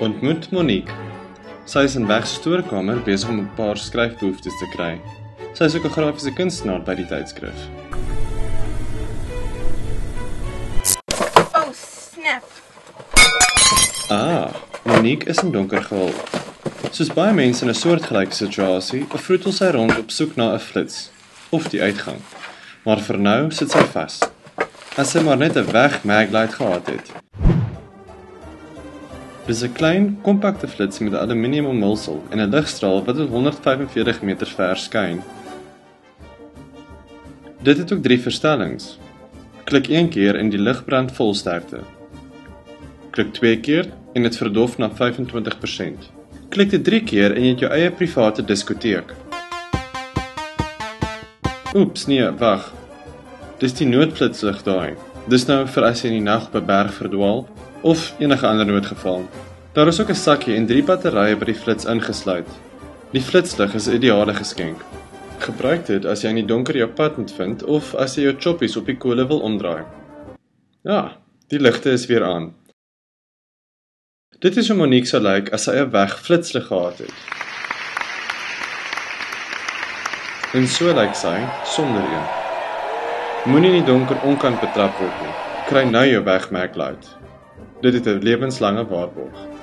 Ontmoet Monique. Sy is in weg se stoorkamer besig om 'n paar skryfbehoeftes te kry. Sy is ook 'n grafiese kunstenaar by die tydskrif. Oh, snap. Monique is in donker gehul. Soos baie mense in 'n soortgelyke situasie, vroetel sy rond op soek na 'n flits, of die uitgang. Maar vir nou sit sy vas. As sy maar net 'n weg maglight gehad het. Dis 'n klein, kompakte flits met 'n aluminium omhulsel en 'n ligstraal wat tot 145 meter ver skyn. Dit het ook 3 verstellings. Klik 1 keer en die lig brand volsterkte. Klik 2 keer en dit verdof na 25%. Klik dit 3 keer en jy het jou eie private diskoteek. Oeps, nee, wag. Dis die noodflitslig daai. Dis nou vir as jy in die nag op 'n berg verdwaal, of enige ander noodgeval. Daar is ook 'n sakkie en 3 batterye by die flits ingesluit. Die flitslig is 'n ideale geskenk. Gebruik dit as jy in die donker jou pad moet vind, of as jy jou choppies op die kole wil omdraai. Ja, die ligte is weer aan. Dit is hoe Monique sou lyk as sy 'n weg flitslig gehad het. En so lyk sy, sonder een. Moenie in die donker onkant betrap word nie. Kry nou jou weg maglight. Dit het 'n lewenslange waarborg.